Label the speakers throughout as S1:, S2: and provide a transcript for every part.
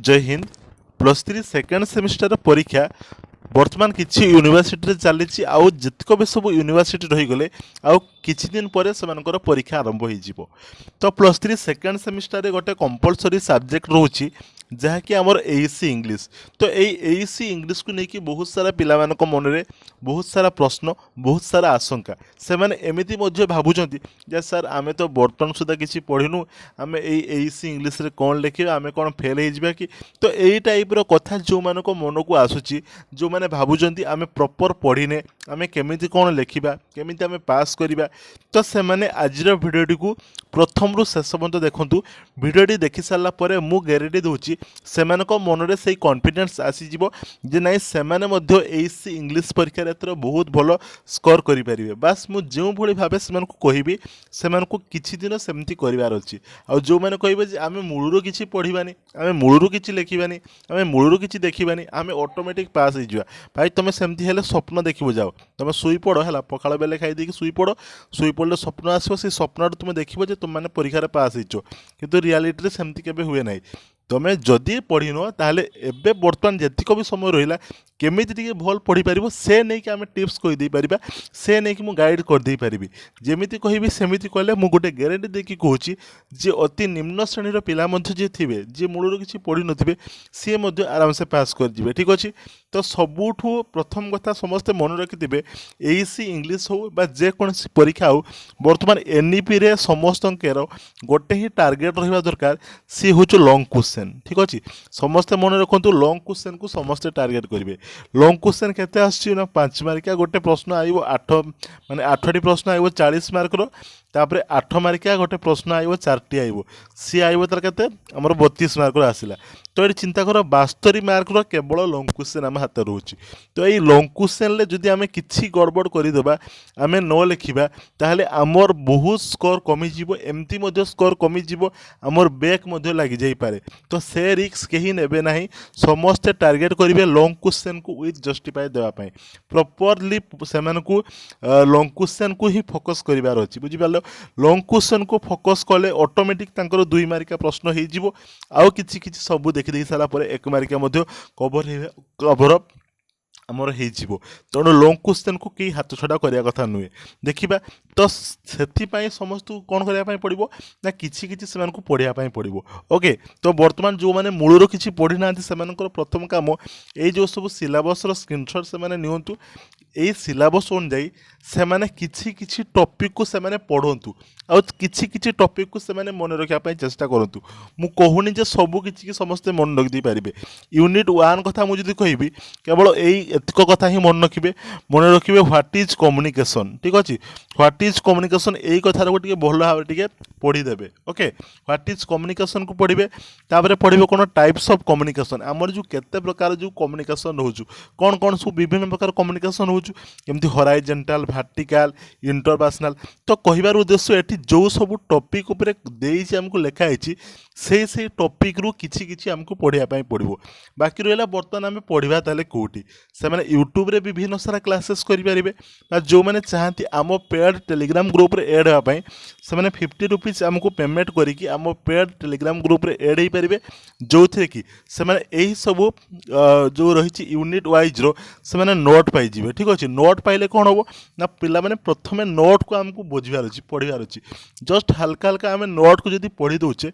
S1: जय Hind +3 second semester परीक्षा बर्तमान किसी यूनिवर्सिटी चली आउ जितक भी सब यूनिवर्सिटी रहीगले आउ किछि दिन पर से परीक्षा आरंभ हो तो +3 सेकेंड सेमिस्टर गोटे कंपलसरी सब्जेक्ट रोचे जहाँकि आमर एईसी इंग्लिश तो एईसी इंग्लिश को लेकिन बहुत सारा पिला मन में बहुत सारा प्रश्न बहुत सारा आशंका से मैंने एमती भावुं जे सर आम तो बर्तमान सुधा किसी पढ़ीनु आम एईसी इंग्लिश रे कौन लिखा आम कौन फेल हो कि तो यही टाइप कथा जो मान मन को आसूची जो मैंने भावुं आम प्रॉपर पढ़ीने आम केमी कौन लिखा केमी आम पास करवा तो से मैंने आज भिडियोटी को प्रथम रु शेष पर्यंत देखूँ भिडियोटी देखी सारापर मु ग्यारंटी दूची से मनरे से कॉन्फिडेंस आसीजिवो जे नाई सेमाने मध्य एईसी इंग्लिश परीक्षा एथर बहुत भल स्कोर करें बास मुझे जो भाई भाव से कहबी से किसी दिन सेमती करार अच्छी आ जो मैंने कहे आम मूलर किसी पढ़ानी आम मूलर किसी लिखानी आम मूलर किसी देखानी आम ऑटोमेटिक पास हो भाई तुम सेमती हेल्ले स्वप्न देख जाओ तुम शुई पड़ है पखाड़ बेले खाई शुई पड़ शुई पड़े स्वप्न आसो से स्वप्न तुम देखो तुम मैंने परीक्षा पास हो कि रियालीटी सेमती केबे हुए ना तुम्हें जदि पढ़ी नुह ताले एबे बर्तमान जेतिक भी समय रहा केमी टे भल पढ़ी पार से नहीं कि आम टिप्स कहीदे पार से नहीं कि गाइड करदे पारि जमी कहबी सेमती कहले मुझे गोटे ग्यारंटी देखिए कहूँ जे अति निम्न श्रेणीर पिला जी थे जी मूलर किसी पढ़ी नी सी आराम से पास कर ठीक अच्छे तो सबुठ प्रथम कथा समस्ते मन रखिथे एईसी इंग्लिश हो जेकोसी परीक्षा हो बर्तमान एनईपी रे समस्त गोटे ही टार्गेट रहा दरकार सी हूँ लंग क्वेश्चन ठीक अच्छे समस्ते मन रखु लंग क्वेश्चन को समस्ते टार्गेट करेंगे लंग क्वेश्चन केते आसछि ना 5 मार्किया गोटे प्रश्न आइबो 8 माने 8टी प्रश्न आइबो 40 मार्क रो तापरे 8 मार्किया गोटे प्रश्न आइबो 4टी आइबो सी आइबो तार केते हमर 32 मार्क रो आसिला तो ये चिंता कर 72 मार्क रो केवल लंग क्वेश्चन आम हाथ रोचे तो ये लंग क्वेश्चन ले जदि आम किछि गड़बड़ करदेबा आम न लिखिबा ताहले आमर बहुत स्कोर कमिजिवो एमती मध्य स्कोर कमिजिवो आमर बैक मध्य लागि जाई पारे तो से रिस्क केही नेबे नाही समस्ते टार्गेट करिवे लंग क्वेश्चन को विथ जस्टिफाई देवाई प्रॉपरली से लंग क्वेश्चन को ही फोकस करार अच्छी बुझिपार लंग क्वेश्चन को फोकस कले ऑटोमेटिक तांकर 2 मार्किया प्रश्न हो आउ किछि किछि सब देखी सारापर 1 मार्किया कवर अप आमर हो तेणु लंग क्वेश्चन को कई हाथ छड़ा करने कथा नुहे देखा तो से समस्त कौन करने पड़ो ना कि पढ़ाई पड़ो ओके तो बर्तमान जो मैंने मूलर किसी पढ़ी ना से प्रथम कम ये जो सब सिलेबस स्क्रीनशॉट से नियंतु यही सिलेबस अनुजाई से माने किछि टॉपिक को से माने पढ़ंतु आ किछि टॉपिक को से माने मन रखा चेष्टा करंतु मु कहूनी जे सब किछि की समस्ते मन रख दी पारिबे यूनिट 1 कथा मु जदि कहबी केवल एई एतक कथा ही मन रखिबे व्हाट इज कम्युनिकेशन ठीक अछि व्हाट इज कम्युनिकेशन एई कथा रो टिके भलो भाव टिके पढ़ी देबे ओके व्हाट इज कम्युनिकेशन को पढ़िबे तापर पढ़िबे कोन टाइप्स ऑफ कम्युनिकेशन हमर जो केते प्रकार जो कम्युनिकेशन होजु कोन सब विभिन्न प्रकार कम्युनिकेशन होजु केमति हॉरिजॉन्टल वर्टिकल इंटरपर्सनल तो कहिबार उद्देश्य एठी जो सब टॉपिक ऊपर देइछि हमको लिखा है से टॉपिक रु किछि किछि हमको पढ़िया पई पड़िबो बाकी रहला बर्तमान आमे पढ़िबा ताले कोठी से माने यूट्यूब रे विभिन्न सारा क्लासेस करि परिबे जो माने चाहती आम पेड टेलीग्राम ग्रुप रे ऐड होया पई से माने 50 रुपीस हमको पेमेंट करिकि आम पेड टेलीग्राम ग्रुप रे ऐड होई परिबे जो थे कि से माने एही सब जो रही यूनिट वाइज रो से माने नोट पाई जिवे ठीक अछि नोट पाइले कोन होबो ना पिला माने प्रथमे नोट को हमको बुझिबार अछि पढ़िबार अछि जस्ट हल्का हल्का आमे नोट को जदी पढ़ी दोचे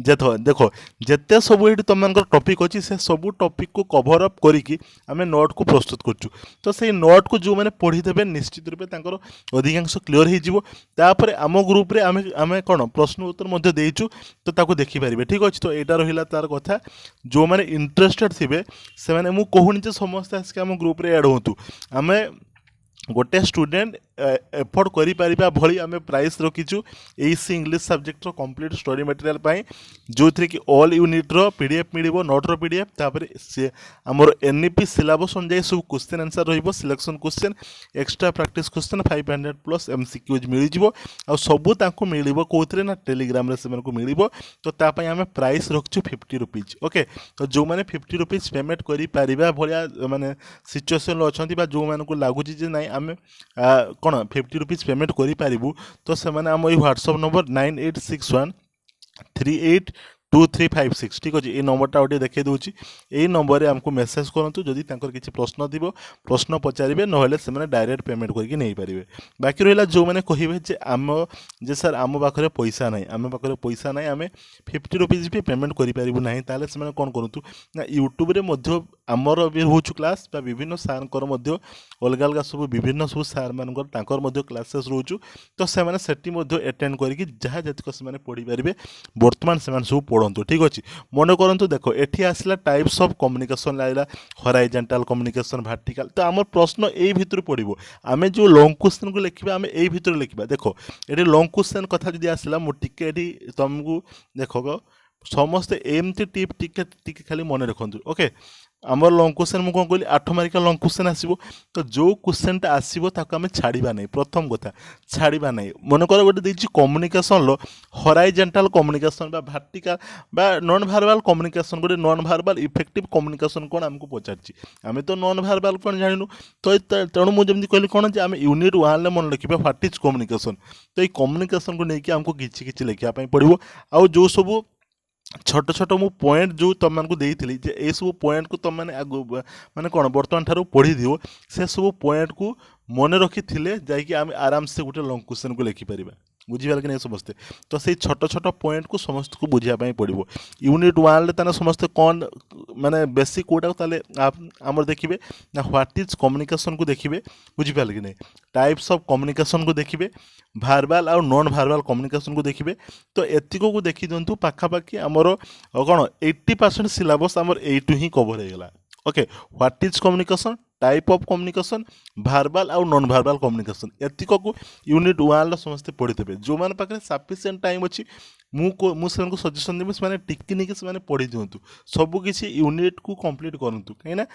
S1: देखो जिते सब ये तुम टॉपिक अच्छी से सब टॉपिक को कवर अप करिकी आमे नोट को प्रस्तुत करछु तो से नोट को जो मैंने पढ़ीदेवे निश्चित रूपे तांकर अधिकांश क्लियर हो तापर आम ग्रुप रे आमे कौन प्रश्न उत्तर मध्य देइछु तो ताको देखि पारिबे ठीक अछि तो एटा रहिला तार कथा जो मैंने इंटरेस्टेड थिबे से माने मु कहूनी जे समस्त आसके आम ग्रुप रे ऐड होतु आमे गोटे स्टूडेंट एफोर्ड करि परिबा भली आमे प्राइस रखीचु एईसी इंग्लिश सब्जेक्ट रो कंप्लीट स्टडी मटेरियल पाई जो थ्री कि ऑल यूनिट रो पीडीएफ मिलिबो नोट रो पीडीएफ तापर से हमर एनईपी सिलेबस अनुसार सब क्वेश्चन आंसर रहिबो selection question extra practice question 500 plus MCQs मिल जिवो आ सब तांको मिलिबो कोथरे ना टेलीग्राम रे से को मिलिबो तो ता पई आमे प्राइस रखछु 50 रुपीज ओके तो जो माने 50 रुपीज पेमेंट करि परिबा भलिया माने सिचुएशन लो अछंती बा जो माने को लागुची जे नाही आमे कौन 50 रुपीज पेमेंट करि पारिबु तो से माने हम व्हाट्सएप नंबर 986138 2356 ठीक अच्छे ये नंबरटा गोटे देखा दूसरी यही नंबर में आमको मेसेज करूँ जदि किसी प्रश्न थी प्रश्न पचारे ना से डायरेक्ट पेमेंट करके नहीं पारे। बाकी रहा जो मैंने कहे जे सर आम पाखे पैसा ना आम पाखे पैसा ना आम 50 रुपीज भी पेमेंट करूँ ना ताले से कौन करूँ ना यूट्यूब आमर भी रोचु क्लास विभिन्न सार अलग अलग सब विभिन्न सब सार मान क्लासेस रोचु तो से एटेंड करके जहाँ जतिक से पढ़ी पारे बर्तमान से सब पढ़ु ठीक अच्छे। मन करूँ देख ये आसला टाइप्स ऑफ कम्युनिकेशन आइला हॉरिजॉन्टल कम्युनिकेशन वर्टिकल तो आम प्रश्न यही भितर पड़ो आम जो लॉन्ग क्वेश्चन को लिखा आम यही भितर लिखा देख ये लॉन्ग क्वेश्चन कथा जो आसला मुझे तुमको देख समस्ते एमती टिप टिके खाली मन रखु ओके आमर लॉन्ग क्वेश्चन मुझे कौन कहली 8 मार्किया लॉन्ग क्वेश्चन आसो तो जो क्वेश्चन टा आसो आम छाड़ा नहीं प्रथम कथा छाड़ा नहीं मन कर गोटे communication horizontal communication vertical non verbal communication गोटे नॉन वर्बल इफेक्टिव कम्युनिकेशन कौन आमको पचार आम तो नॉन वर्बल कौन जानू तो तेणु मुझे कहली कौन आम यूनिट 1 में मन रखा व्हाट इज कम्युनिकेशन तो ये कम्युनिकेशन को लेकिन आमको किसी लिखापी पड़ो आउ जो सब छोट छोट मु पॉइंट जो तुम मानक देइथिली जे ए सब पॉइंट को तुम माने माने कौन बर्तमान ठारू पढ़ी दियो से सब पॉइंट को मन रखी थिले जाइए आम आराम से गोटे लॉन्ग क्वेश्चन को लिखिपर बुझीपारे कि नहीं समस्ते तो से छोट छोट पॉइंट को समस्त को बुझापी पड़ो यूनिट 1 ताने समस्ते कौन माने बेसिक कोटा ताले आमर देखिए ना व्हाट इज कम्युनिकेशन को देखिए बुझीपारे कि नहीं टाइप्स ऑफ कम्युनिकेशन को देखिए वर्बल और नॉन वर्बल कम्युनिकेशन को देखिए तो एतिक को देखी दिंतु पाखापाखि आमर कौन 80% सिलेबस आमर एटू ही कवर हो गला okay what is communication type of communication verbal और नॉन वर्बल कम्युनिकेशन एतिक को यूनिट 1 समस्ते पढ़ी जो मैंने पाखे सफिशिएंट टाइम अच्छी मुझे सजेसन देवी से टिकी नहीं से पढ़ी दिंतु सबकि यूनिट को कंप्लीट करूँ कहीं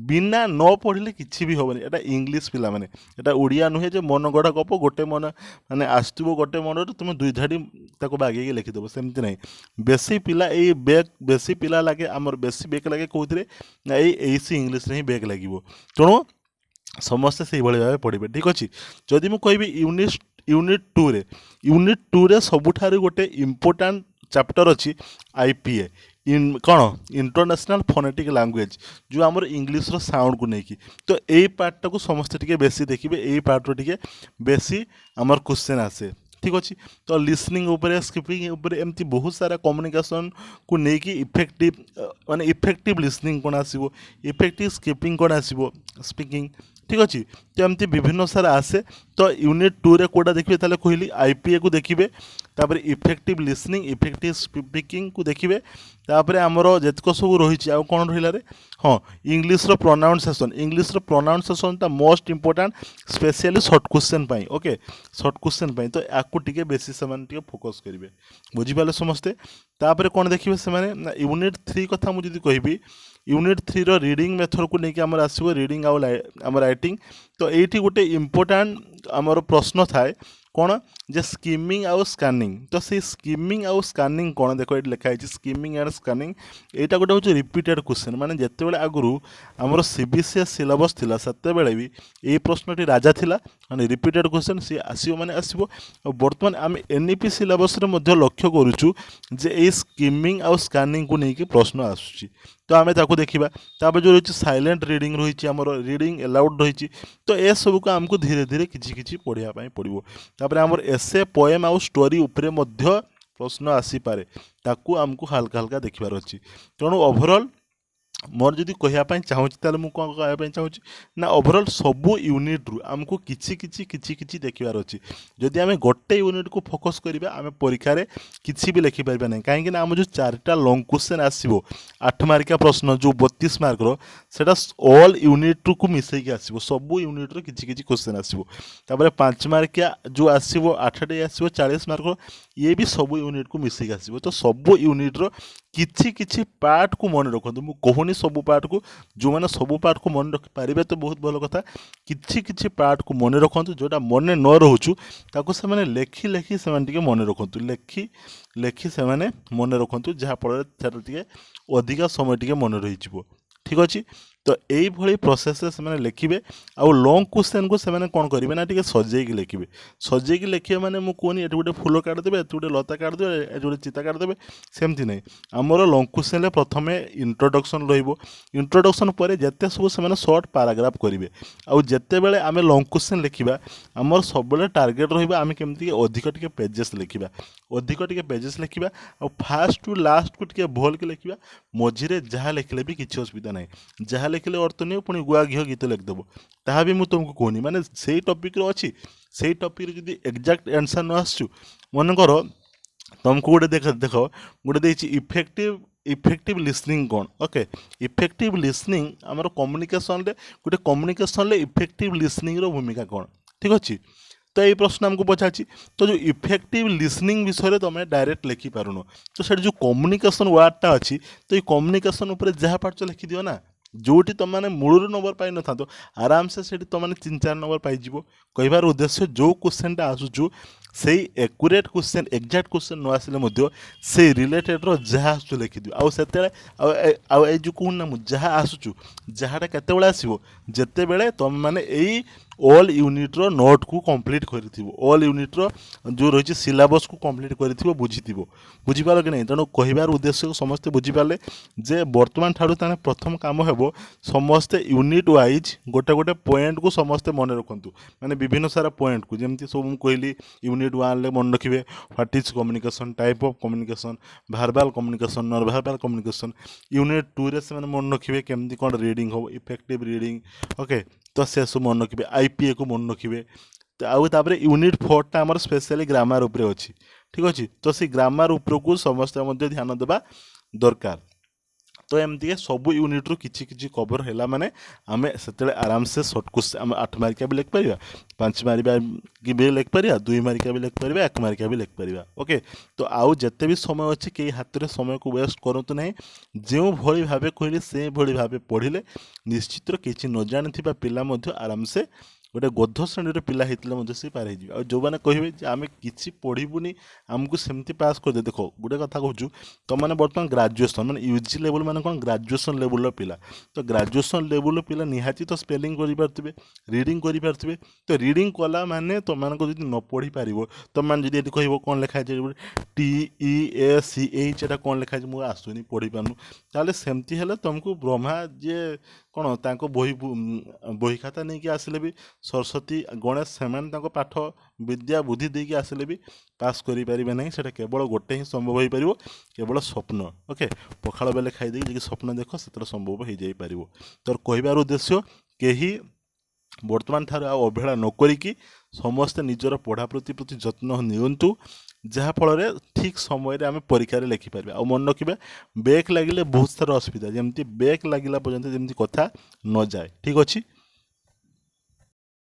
S1: बिना न पढ़ले किसी भी हेनी एटा इंग्लीश पिला माने एटा ओडिया नुहे जो मन गढ़ा गप गोटे मन माने आसो गोटे मन तुम दुई धाड़ी बागे लिखिदेव सेमती ना बेसी पिला ये बैग बेसी पिला लगे आमर बेसी बैग लगे कौन ना यही इंग्लीश ही बैग लगे तेणु समस्ते से भाव पढ़े ठीक अच्छे जदि मुझे कह यूनिट 2 रे सबुठारु गोटे इम्पोर्टाट चैप्टर अच्छी आईपीए कौन इंटरनेशनल फोनेटिक लैंग्वेज जो आमर इंग्लिश रो साउंड को लेकिन तो यही पार्टा को समस्ते टिके बेसी देखिए यही पार्ट टिके बेसी आमर क्वेश्चन आसे ठीक अच्छे तो लिसनिंग उपरे स्किपिंग उपरे एमती बहुत सारा कम्युनिकेशन को लेकिन इफेक्टिव माने इफेक्टिव लिसनिंग कौन आसो इफेक्टिव स्किपिंग कौन आसो स्पीकिंग ठीक अच्छे तो एमती विभिन्न सारा आसे तो यूनिट 2 रे कोटा देखिए ताले कहली आईपीए को देखिए तापर इफेक्टिव लिसनिंग इफेक्टिव स्पीकिंग को देखिए तापर आमर जेतक सब रही आउ कौन रहा रे हाँ इंग्लिश रो प्रोनाउंसिएशन टा most important specially short question पाई ओके शॉर्ट क्वेश्चन पाई तो याकू टिके बेसी से फोकस करेंगे बुझीपारे समस्ते तापर कौन देखिए से यूनिट 3 कथा मुझे कहबी यूनिट 3 रो रीडिंग मेथड को लेकिन आमर आसो रीडिंग आम राइटिंग तो ये गोटे इम्पोर्टाट आमर प्रश्न थाए कौन जे स्किमिंग आउ स्कानिंग तो से स्किमिंग आउ स्कानिंग कौन देख ये लिखाई स्किमिंग एंड स्कानिंग यहाँ गोटे हूँ रिपीटेड क्वेश्चन माने जिते आगु आमर सीबीसीएस सिलेबस थिला सेते बेले भी ये प्रश्नटी राजा थिला माने रिपीटेड क्वेश्चन सी आसो माने आसो बर्तमान आम एनईपी सिलेबस लक्ष्य करूँ जे ये स्किमिंग आउ स्कानिंग को लेकिन प्रश्न आसूँ तो आम ताको देखा तापर जो रही साइलेंट रीडिंग रही आमर रीडिंग एलाउड रही तो ये सब को आमको धीरे धीरे किसी पढ़ाई पड़ो तापर आमर एसे पोएम आउ स्टोरी उपरे मध्य प्रश्न आसीपारे ताकू आमको हल्का हल्का देखिबार अच्छी तेणु ओभरऑल मोर जदि कहवाई चाहूँगी मुझे कौन कहवाई चाहूँ ना ओभरऑल सबू यूनिट रु आमको किछि देखिबार अच्छी जदि आम गोटे यूनिट को फोकस करिबा आम परीक्षा रे किछि भी लिखि पारिबा नहीं कहीं आम जो 4टा लॉन्ग क्वेश्चन आसो 8 मार्किया प्रश्न जो 32 मार्क रो सेटा ऑल यूनिट को मिसेक आसो सबू यूनिट रो किछि क्वेश्चन आसो तापर 5 मार्किया जो आसो 8टे आसो 40 मार्क रो ये भी सबू यूनिट को मिसेक आसो तो सबू यूनिट रो किछि पार्ट को मन रखु मुझे कहूनी सबू पार्ट को जो मैंने सबू पार्ट को मन रखि पारे तो बहुत भल कथा किछि पार्ट को मन रखु जोटा मन न रोचु ताको से माने लेखि लेखि से माने मन रखु लेखि लेखि से माने मन रखु जहाँफल से अधिका समय टिके मन रही ठीक अच्छे तो এইভাবে প্রসেসে ସେମାନେ লেখিবে ଆଉ ଲଙ୍ଗ କ୍ୱେଶ୍ଚନକୁ ସେମାନେ କ'ଣ କରିବେ ନା ଟିକେ ସଜେଇକି ଲେଖିବେ। ସଜେଇକି ଲେଖିବେ ମାନେ ମୁଁ କହୁନି ଏଠି ଗୋଟେ ଫୁଲ କାଢ଼ିଦେବେ, ଏଠି ଗୋଟେ ଲତା କାଢ଼ିଦେବେ, ଏଠି ଗୋଟେ ଚିତା କାଢ଼ିଦେବେ, ସେମିତି ନାହିଁ। ଆମର ଲଙ୍ଗ କ୍ୱେଶ୍ଚନରେ ପ୍ରଥମେ ଇଣ୍ଟ୍ରୋଡକ୍ସନ୍ ରହିବ। ଇଣ୍ଟ୍ରୋଡକ୍ସନ୍ ପରେ ଯେତେ ସବୁ ସେମାନେ ସର୍ଟ ପାରାଗ୍ରାଫ କରିବେ। ଆଉ ଯେତେବେଳେ ଆମେ ଲଙ୍ଗ କ୍ୱେଶ୍ଚନ ଲେଖିବା ଆମର ସବୁବେଳେ ଟାର୍ଗେଟ୍ ରହିବ ଆମେ କେମିତି ଅଧିକ ଟିକେ ପେଜେସ୍ ଲେଖିବା, ଅଧିକ ଟିକେ ପେଜେସ୍ ଲେଖିବା। ଆଉ ଫାଷ୍ଟରୁ ଲାଷ୍ଟକୁ ଟିକେ ଭଲକି ଲେଖିବା। ମଝିରେ ଯାହା ଲେଖିଲେ ବି କିଛି ଅସୁବିଧା ନାହିଁ। ଯାହା ଲେଖିଲେ ଅର୍ଥ ନିଅ ପୁଣି ଗୁଆ ଘିଅ ଗୀତ ଲେଖିଦେବ, ତାହା ବି ମୁଁ ତୁମକୁ କହୁନି। ମାନେ ସେଇ ଟପିକ୍ରେ ଅଛି, ସେଇ ଟପିକ୍ରେ ଯଦି ଏକ୍ଜାକ୍ଟ ଆନ୍ସର୍ ନ ଆସୁଛୁ, ମନେକର ତୁମକୁ ଗୋଟେ ଦେଖ ଗୋଟେ ଦେଇଛି ଇଫେକ୍ଟିଭ ଲିସନିଂ କ'ଣ। ଓକେ, ଇଫେକ୍ଟିଭ ଲିସନିଂ ଆମର କମ୍ୟୁନିକେସନରେ ଇଫେକ୍ଟିଭ ଲିସନିଂର ଭୂମିକା କ'ଣ, ଠିକ୍ ଅଛି। ତ এই প্রশ্ন আমাকে পচারছি। তো যে ইফেক্টিভ লিসনিং বিষয়ে তুমি ডাইরেক্ট লেখিপারুন, তো সেটি যে কম্যুনিকেসন ওয়ার্ডটা ଅଛି তো এই কম্যুনিকেসন উপরে যাহা পারছ লেখিদিও না। ଯେଉଁଠି ତୁମମାନେ ମୂଳରୁ ନମ୍ବର ପାଇନଥାନ୍ତ ଆରାମସେ ସେଠି ତୁମମାନେ 3-4 ନମ୍ବର ପାଇଯିବ। କହିବାର ଉଦ୍ଦେଶ୍ୟ ଯେଉଁ କ୍ୱେଶ୍ଚନଟା ଆସୁଛୁ ସେଇ ଏକୁରେଟ୍ କ୍ୱେଶ୍ଚନ ଏକ୍ଜାକ୍ଟ କ୍ୱେଶ୍ଚନ ନ ଆସିଲେ ମଧ୍ୟ ସେଇ ରିଲେଟେଡ଼ର ଯାହା ଆସୁଛୁ ଲେଖିଦିଅ। ଆଉ ସେତେବେଳେ ଆଉ ଏଇ ଯେଉଁ କହୁନି ନା ମୁଁ ଯାହା ଆସୁଛୁ, ଯାହାଟା କେତେବେଳେ ଆସିବ ଯେତେବେଳେ ତୁମେମାନେ ଏଇ ଅଲ୍ ୟୁନିଟ୍ର ନୋଟ୍କୁ କମ୍ପ୍ଲିଟ୍ କରିଥିବ, ଅଲ୍ ୟୁନିଟ୍ର ଯେଉଁ ରହିଛି ସିଲାବସ୍କୁ କମ୍ପ୍ଲିଟ୍ କରିଥିବ, ବୁଝିପାରିଲ କି ନାହିଁ। ତେଣୁ କହିବାର ଉଦ୍ଦେଶ୍ୟକୁ ସମସ୍ତେ ବୁଝିପାରିଲେ ଯେ ବର୍ତ୍ତମାନ ଠାରୁ ତାହେଲେ ପ୍ରଥମ କାମ ହେବ ସମସ୍ତେ ୟୁନିଟ୍ ୱାଇଜ୍ ଗୋଟେ ପଏଣ୍ଟକୁ ସମସ୍ତେ ମନେ ରଖନ୍ତୁ। ମାନେ ବିଭିନ୍ନ ସାରା ପଏଣ୍ଟକୁ ଯେମିତି ସବୁ ମୁଁ କହିଲି ୟୁନିଟ୍ 1ରେ ମନେ ରଖିବେ what is communication, type of communication, verbal communication, non verbal communication. Unit 2ରେ ସେମାନେ ମନେ ରଖିବେ କେମିତି କ'ଣ ରିଡ଼ିଂ ହେବ, ଇଫେକ୍ଟିଭ୍ ରିଡ଼ିଂ। ଓକେ, ତ ସେସବୁ ମନେ ରଖିବେ, IPAକୁ ମନେ ରଖିବେ। ଆଉ ତାପରେ ୟୁନିଟ୍ 4ଟା ଆମର ସ୍ପେଶାଲି ଗ୍ରାମାର ଉପରେ ଅଛି, ଠିକ୍ ଅଛି। ତ ସେଇ ଗ୍ରାମାର ଉପରକୁ ସମସ୍ତେ ମଧ୍ୟ ଧ୍ୟାନ ଦେବା ଦରକାର। ତ ଏମିତିକି ସବୁ ୟୁନିଟ୍ରୁ କିଛି କିଛି କଭର୍ ହେଲା ମାନେ ଆମେ ସେତେବେଳେ ଆରାମସେ ସର୍ଟ କ୍ୱେଶ୍ଚନ ଆମେ 8 ମାର୍କିଆ ବି ଲେଖିପାରିବା, 5 ମାର୍କିଆ ବି ଲେଖିପାରିବା, 2 ମାର୍କିଆ ବି ଲେଖିପାରିବା, 1 ମାର୍କିଆ ବି ଲେଖିପାରିବା। ଓକେ, ତ ଆଉ ଯେତେ ବି ସମୟ ଅଛି କେହି ହାତରେ ସମୟକୁ ୱେଷ୍ଟ କରନ୍ତୁ ନାହିଁ। ଯେଉଁଭଳି ଭାବେ କହିଲେ ସେଇଭଳି ଭାବେ ପଢ଼ିଲେ ନିଶ୍ଚିତ କିଛି ନ ଜାଣିଥିବା ପିଲା ମଧ୍ୟ ଆରାମସେ ଗୋଟେ ଗଧ ଶ୍ରେଣୀର ପିଲା ହେଇଥିଲେ ମଧ୍ୟ ସେ ପାର ହେଇଯିବେ। ଆଉ ଯେଉଁମାନେ କହିବେ ଯେ ଆମେ କିଛି ପଢ଼ିବୁନି ଆମକୁ ସେମିତି ପାସ୍ କରିଦେ, ଦେଖ ଗୋଟେ କଥା କହୁଛୁ, ତୁମମାନେ ବର୍ତ୍ତମାନ ଗ୍ରାଜୁଏସନ୍ ମାନେ UG ଲେବୁଲ୍ ମାନେ କ'ଣ ଗ୍ରାଜୁଏସନ୍ ଲେବୁଲ୍ର ପିଲା। ତ ଗ୍ରାଜୁଏସନ୍ ଲେବୁଲ୍ର ପିଲା ନିହାତି ତ ସ୍ପେଲିଂ କରିପାରୁଥିବେ, ରିଡ଼ିଂ କରିପାରୁଥିବେ। ତ ରିଡ଼ିଂ କଲା ମାନେ ତୁମମାନଙ୍କୁ ଯଦି ନ ପଢ଼ିପାରିବ, ତୁମମାନେ ଯଦି ଏଠି କହିବ କ'ଣ ଲେଖା ହେଇଛି TEACH ଏଇଟା କ'ଣ ଲେଖା ହେଇଛି ମୁଁ ଆସୁନି ପଢ଼ିପାରୁନୁ, ତାହେଲେ ସେମିତି ହେଲେ ତୁମକୁ ବ୍ରହ୍ମା ଯିଏ କ'ଣ ତାଙ୍କ ବହି ଖାତା ନେଇକି ଆସିଲେ ବି ସରସ୍ୱତୀ ଗଣେଶ ସେମାନେ ତାଙ୍କ ପାଠ ବିଦ୍ୟା ବୁଦ୍ଧି ଦେଇକି ଆସିଲେ ବି ପାସ୍ କରିପାରିବେ ନାହିଁ। ସେଇଟା କେବଳ ଗୋଟେ ହିଁ ସମ୍ଭବ ହୋଇପାରିବ, କେବଳ ସ୍ୱପ୍ନ। ଓକେ, ପଖାଳ ବେଲେ ଖାଇଦେଇକି ଯଦି ସ୍ୱପ୍ନ ଦେଖ ସେଥିରେ ସମ୍ଭବ ହୋଇଯାଇପାରିବ। ତ କହିବାର ଉଦ୍ଦେଶ୍ୟ କେହି ବର୍ତ୍ତମାନ ଠାରୁ ଆଉ ଅବହେଳା ନ କରିକି ସମସ୍ତେ ନିଜର ପଢ଼ାପ୍ରତି ଯତ୍ନ ନିଅନ୍ତୁ, ଯାହାଫଳରେ ଠିକ୍ ସମୟରେ ଆମେ ପରୀକ୍ଷାରେ ଲେଖିପାରିବା। ଆଉ ମନେ ରଖିବା ବ୍ୟାକ୍ ଲାଗିଲେ ବହୁତ ସାରା ଅସୁବିଧା, ଯେମିତି ବ୍ୟାକ୍ ଲାଗିଲା ପର୍ଯ୍ୟନ୍ତ ଯେମିତି କଥା ନ ଯାଏ, ଠିକ୍ ଅଛି।